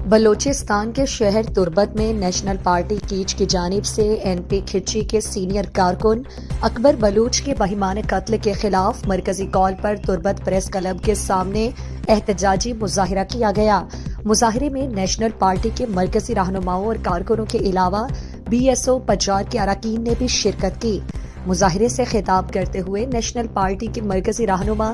بلوچستان کے شہر تربت میں نیشنل پارٹی کیچ کی جانب سے این پی کھچی کے سینئر کارکن اکبر بلوچ کے بہیمانہ قتل کے خلاف مرکزی کال پر تربت پریس کلب کے سامنے احتجاجی مظاہرہ کیا گیا۔ مظاہرے میں نیشنل پارٹی کے مرکزی رہنماؤں اور کارکنوں کے علاوہ بی ایس او پجار کے اراکین نے بھی شرکت کی۔ مظاہرے سے خطاب کرتے ہوئے نیشنل پارٹی کے مرکزی رہنما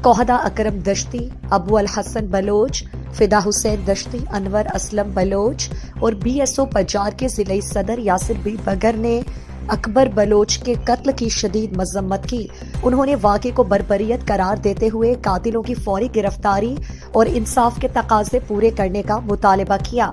کوہدہ اکرم دشتی، ابو الحسن بلوچ، فدا حسین دشتی، انور اسلم بلوچ اور بی ایس او پجار کے ضلعی صدر یاسر بی بگر نے اکبر بلوچ کے قتل کی شدید مذمت کی۔ انہوں نے واقعے کو بربریت قرار دیتے ہوئے قاتلوں کی فوری گرفتاری اور انصاف کے تقاضے پورے کرنے کا مطالبہ کیا۔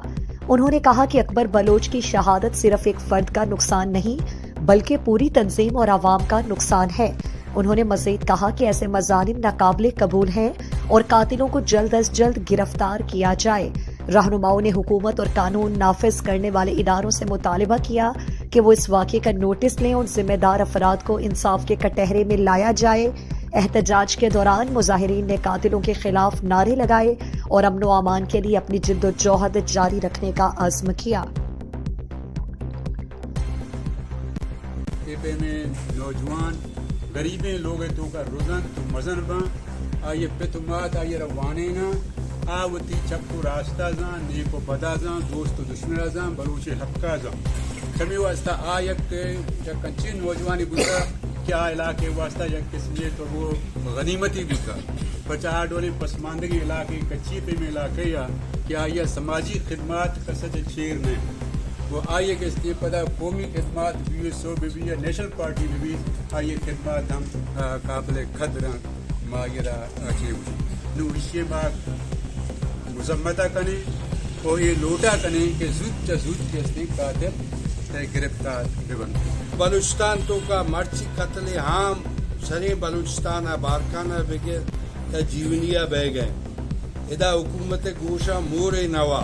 انہوں نے کہا کہ اکبر بلوچ کی شہادت صرف ایک فرد کا نقصان نہیں بلکہ پوری تنظیم اور عوام کا نقصان ہے۔ انہوں نے مزید کہا کہ ایسے مظالم ناقابل قبول ہیں اور قاتلوں کو جلد از جلد گرفتار کیا جائے۔ رہنماؤں نے حکومت اور قانون نافذ کرنے والے اداروں سے مطالبہ کیا کہ وہ اس واقعے کا نوٹس لیں اور ذمہ دار افراد کو انصاف کے کٹہرے میں لایا جائے۔ احتجاج کے دوران مظاہرین نے قاتلوں کے خلاف نعرے لگائے اور امن و امان کے لیے اپنی جد و جہد جاری رکھنے کا عزم کیا۔ نوجوان غریبیں لوگ تو کا روزن تو مزن با آئیے پتمات آئیے روانے نا آوتی چپو راستہ زان نیکو بدا زان دوست و دشمن زان بلوچ حقا زان کمی واسطہ آیک کنچی نوجوانی بوتا کیا علاقے واسطہ یک کسی تو وہ غنیمتی بوتا پچا ڈولی پسماندگی علاقے کچی پہ میں علاقے یا کیا یہ سماجی خدمات کا سچ چیر نے وہ آئیے کہ اس لیے پتہ قومی خدمات بی ایس او میں بھی یا نیشنل پارٹی میں بھی آئیے خدمات ہم قابل قدر ماغرہ نو اشیے بات مذمتہ کنے اور یہ لوٹا کنے کہ زود چزود کے اس نے قاتل گرفتار بن بلوچستان تو کا مرچی قتل عام سرے بلوچستان بارکانہ بگے تا جیونیا بہ گئے ادا حکومت گوشہ مور نوا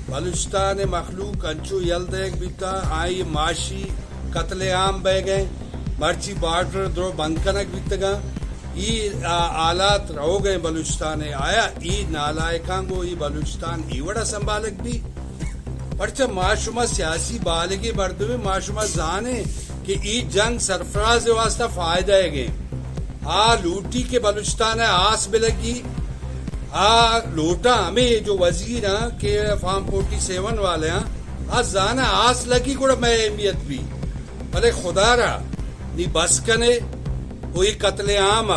بلوچستان مخلوق انچو یلدیک بیتا آئی معاشی قتل عام بہ گئے مرچی بارڈر درو بند کنک بیتا ای آلات رو گئے بلوچستان آیا ای نالائکان گو ای بلوچستان ای وڑا سنبھالک بھی پرچہ معاشمہ سیاسی بالگی بردوے معاشمہ زانے کہ ای جنگ سرفراز واسطہ فائدہ ہے گئے لوٹی کے بلوچستان آس بلگی لوٹا ہمیں جو وزیر ہیں کہ فارم 47 والے ہیں زانا آس لگی گوڑا میں اہمیت بھی بلے خدا را نی بس کنے وہی قتل عام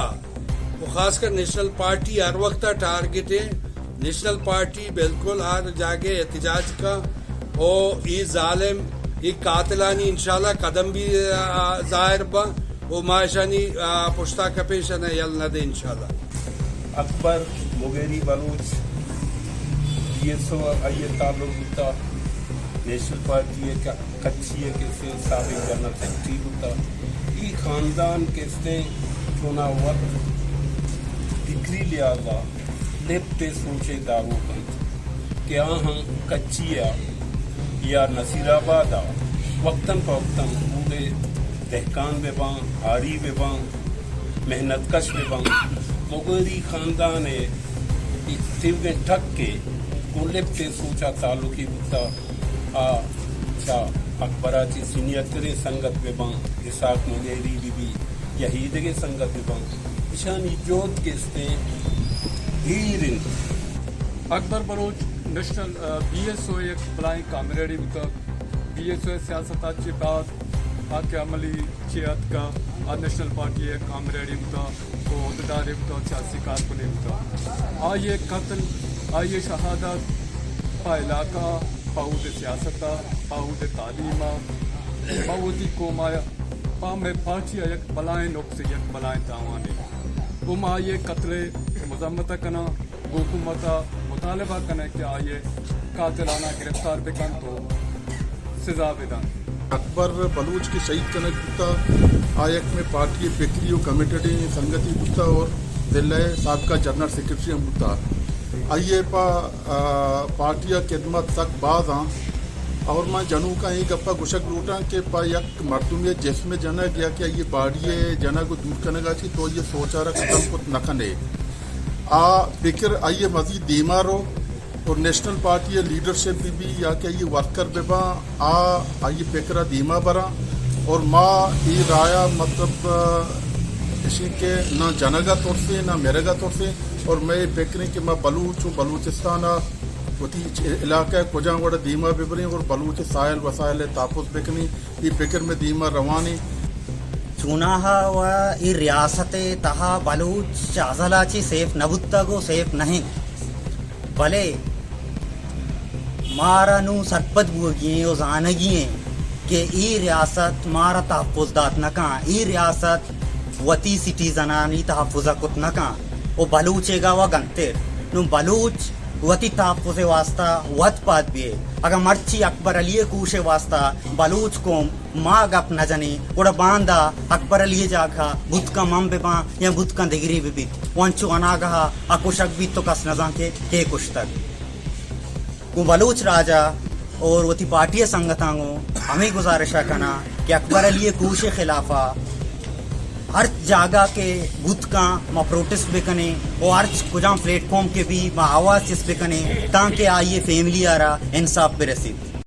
وہ خاص کر نیشنل پارٹی ہر وقت ٹارگٹ ہے نیشنل پارٹی بالکل ہر جاگے احتجاج کا اور یہ ظالم یہ قاتلانی انشاءاللہ قدم بھی ظاہر با وہ معاشانی پشتا کپیشن یل نہ دے انشاءاللہ۔ اکبر موگیری بلوچ بی ایس او آئیے تعلق ہوتا نیشنل پارٹی کا کچھی ہے کسی سابق جنرل سیکرٹری ہوتا یہ خاندان کسی چونا وقت فکری لحاظہ لیپتے سوچے دارو بند کہ ہم کچھی یا نصیر آباد وقتاً فوقتاً پورے دہکان بے بان ہاری بے بان محنت کش بے بان موگیری خاندان ہے تیوگے ٹھک کے لیپتے سوچا تعلقی ہوتا اکبراچی سینئر ترے سنگت بے بان اسحاق موگیری بھی یہیدگے سنگت بے بان اشانی جوت کے استے ہیرن Akbar Baloch national B S O ایک بلائیں کامیریڈی بتا بی ایس او سیاست کے بعد آکے عملی چیت کا نیشنل پارٹی ایک کامیریڈی بتا کو عہدیدار بتا سیاسی کارکن بتا آئیے قتل آئیے شہادت پا علاقہ پاود سیاستہ پاود تعلیمہ پاودی قومایا پا میں پارٹی ایک بلائیں نقص یک بلائیں تاوانے وہ آئیے قتل مذمتہ کنا حکومتہ مطالبہ کنا کہ آئیے قاتلانہ گرفتار بکن تو سزا بدن۔ اکبر بلوچ کی شہید کنک بتا آیک میں پارٹی بکری و کمیٹی سنگتی بتا اور ضلع سابقہ جنرل سیکرٹری ہم بتا آئیے پارٹی خدمت تک بعض ہاں اور میں جنوں کا ہی گپا گشک لوٹا کہ پا یک مردم یہ جس میں جنا گیا کہ یہ باڑی جنا کو دور کرنے گا چی تو یہ سوچا رہا ختم کت نکنے فکر آئیے مزید دیما رو اور نیشنل پارٹی لیڈرشپ بھی یا کہ یہ ورکر ببا آئی پیکرا دیما برا اور ماں یہ رایا مطلب اسی کے نہ جنگا طور سے نہ میرگا طور سے اور میں پیکریں کہ میں بلوچ ہوں بلوچستان وتی علاقہ کجاں وڑا دیما ببریں اور بلوچ سائل وسائل تحفظ بکنی یہ فکر میں دیما روانی چوناہا و ای ریاست تہا بلوچ چازلاچی سیف نبتا گو سیف نہیں بلے مارا نو سرپت بوگییں او زانگییں کہ ای ریاست مارا تحفظ دات نکاں ای ریاست وتی سٹیزنانی تحفظ کت نکاں او بلوچے گا و گنتر نو بلوچ وتی تحفظ واسطہ وط پات بھی اگر مرچی اکبر علی کوش واسطہ بلوچ قوم ماں گپ نہ جنے وڑا باندھا اکبر علی جاگا بدھ کا مم بباں یا بدھ کا دگری بھی وانچو انا گہا اکوشک بھی تو کس نظام کے کچھ تک کو بلوچ راجا اور وتی پارٹی سنگتانگو ہمیں گزارشہ کنا کہ اکبر علی کوش خلافہ ہر جگہ کے بدھ کا ما پروٹیسٹ بکنے اور ہر کجاں پلیٹ فارم کے بھی ما آواز چس بکنے تاکہ آئیے فیملی آرہ انصاف پہ رسید